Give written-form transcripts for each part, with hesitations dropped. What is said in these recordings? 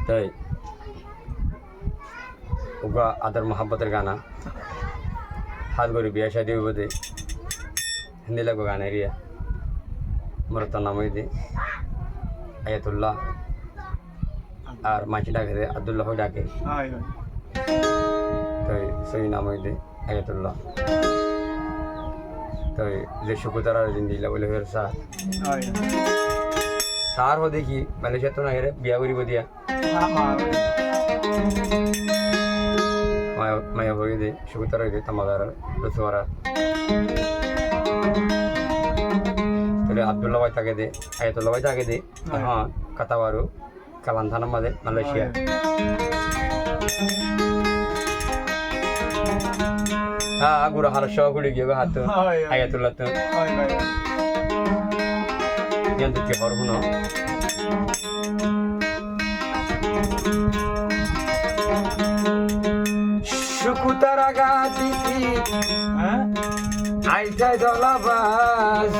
তাই ওগা আদর মোহাব্বতের গানা হাত গড়ি বিয়া শাদি বোধে হিন্দি লাগবো গান এরিয়া মরতার নাম হইতে আয়াতুল্লাহ আর মাছি ডাকে আব্দুল্লাহ ডাকে তাই সেই নাম হইতে আয়াতুল্লাহ তাই যে শুকুতারা জিন্দিলা বলে ফের সার হো দেখি মালয়েশিয়া তো না হেরে বিয়া করিব দিয়া মায়া ಹೋಗಿದೆ ಶುಗುತರ ಇದೆ ತಮ್ಮದಾರ ರಸುವರ ತಲೆ ಅಬ್ದುಲ್ಲಾ ವೈ ತಾಗಿದೆ ಆಯತುಲ್ಲಾ ವೈ ತಾಗಿದೆ ಹಾ ಕತಾವಾರು ಕಲಂಥಾನ ಮದೆ ಮಲೇಷಿಯಾ ಹಾ ಗುರು ಹರ್ಷ ಗುಳಿಗೆ ಹಾತು ಆಯತುಲ್ಲಾ ತು ಎಂತ ಹೊರಗುನೋ শুকুতারা গাতি আইতাই দলাবাস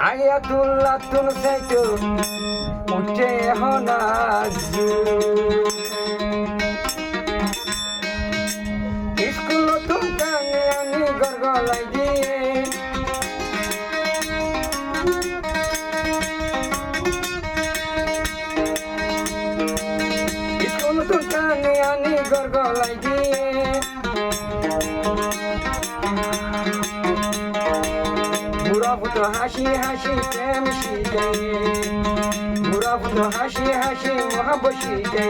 আয়াতুল্লাহ তুন সাইতো উঠে হনাজ স্কুল তুম কানে আমি গরগলাই দিয়ে কানে আনি গরগলাই দিয়ে বুড়া ফুটো হাসি হাসি প্রেম শিখে বুড়া ফুটো হাসি হাসি মহাব্বত শিখে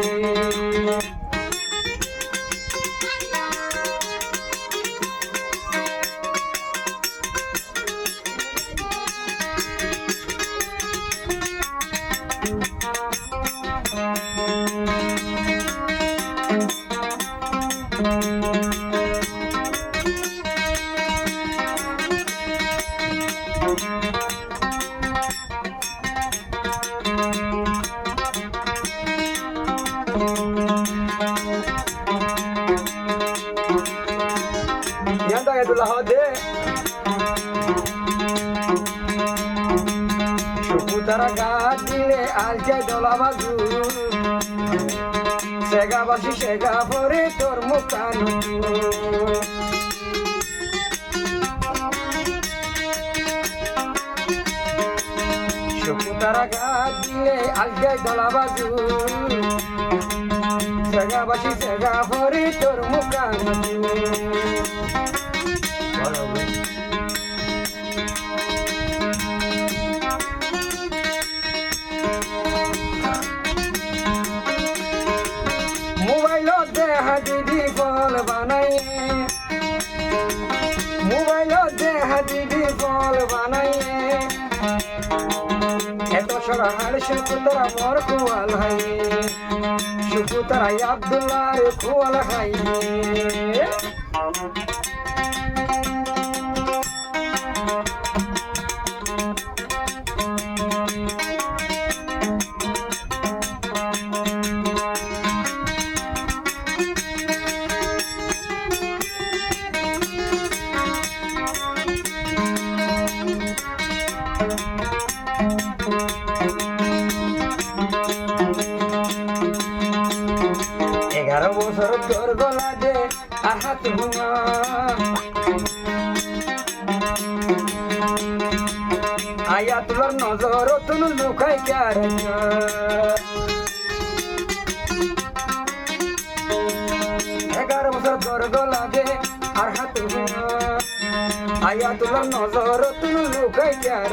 শুকুতারা গাছ দিলে আলকে দলা বাজু সেগা বাসি সেগা পরে তোর মুখানু শুকুতারা গাছ দিলে আলকে দলা বাজু সেগা বাসি সেগা পরে তোর মুখানু হাদিদি ফল বানাইয়ে মোবাইলতে হাদিদি ফল বানাইয়ে এত সরাহার শুকুতারা মোর কুয়াল হাই শুকুতারা আব্দুল্লাহ কুয়াল হাই বছর তোর গলা দে আহাত হুমা আয়াতুল্লার নজর তুন লুকাই কার 11 বছর তোর গলা দে আর হাত হুমা আয়াতুল্লার নজর তুন লুকাই কার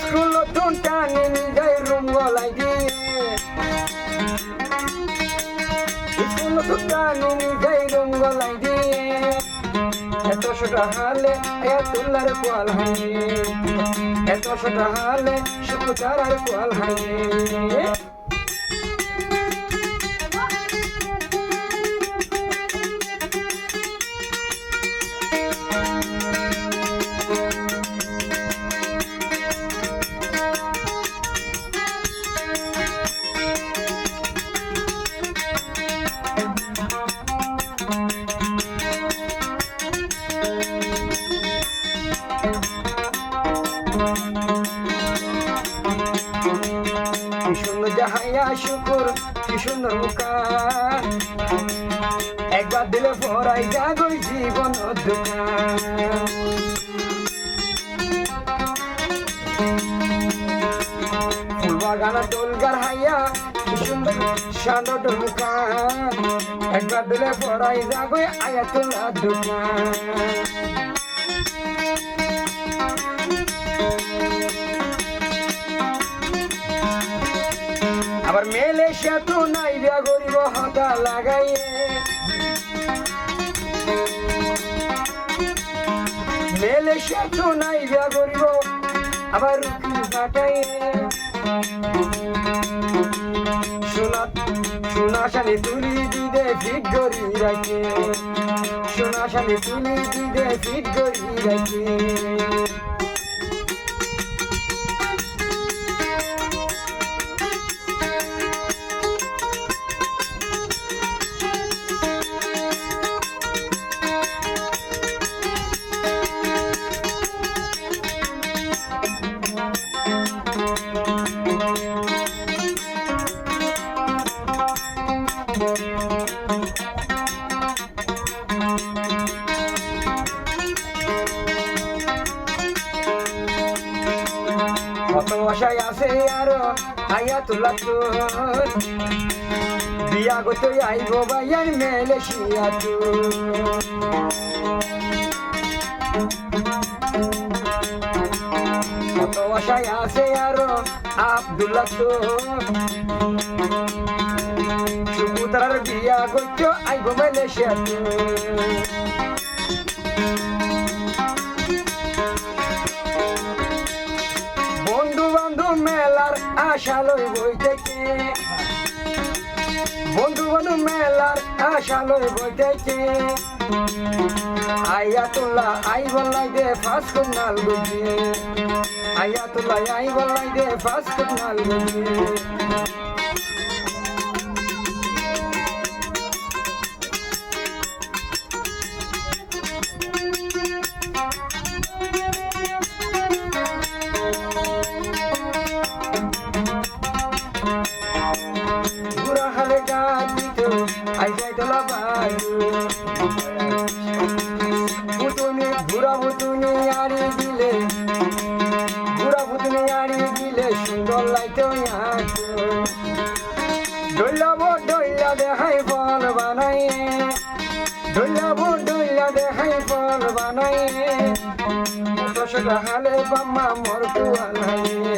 স্কুল তুন টানি নিজে রুম গলাই দিয়ে স্কুল তুন টানি নিজে রুম গলাই দিয়ে এত ছোট হালে আয়াতুল্লার কোয়াল হাই এত ছোট হালে শুকুতারার কোয়াল হাই কি সুন্দর জাহাইয়া শুকুর কি সুন্দর মুখান একবার দিলে পরাই জাগই জীবন দোকান ফুলবাগানা দোলগার হাইয়া কি সুন্দর সাদর মুখান একবার দিলে পরাই জাগই আয়াতুল্লাহ দোকান আবার মেলে সেতু নাই বিয়া গরিব হতা লাগাইয়ে মেলে সেতু নাই বিয়া গরিব আবার রুটি কাটাইয়ে সোনা শালি তুলি দিদে ফিট গরি রাখে সোনা শালি তুলি দিদে ফিট গরি রাখে কত আশায় আছে আরো আয়াতুল্লাহ তোর বিয়া গত আইব ভাইয়ার মেলেশিয়া কত আশায় আছে আরো আব্দুল্লাহ তোর সুপুত্রার বিয়া গত আইব মেলেশিয়া বন্ধু বান্ধব মেলার আশা লই বই থেকে বন্ধু বান্ধব মেলার আশা লই বই থেকে আয়াতুল্লাহ আই বলাই দে ফাঁস করনাল বুঝে আয়াতুল্লাহ আই বলাই দে ফাঁস করনাল বুঝে বুড়া হালে গান দিত আই যাই তোলা বাজু পুতুনি বুড়া পুতুনি আড়ি দিলে বুড়া পুতুনি আড়ি দিলে সুন্দর লাইতো ডইলা দেখাই ফল বানাইয়ে ডইলা দেখাই ফল বানাইয়ে এত সেটা হালে বাম্মা মোর কুয়ালাইয়ে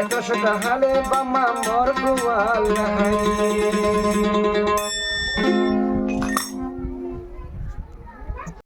এত সেটা হালে বাম্মা মোর কুয়ালাইয়ে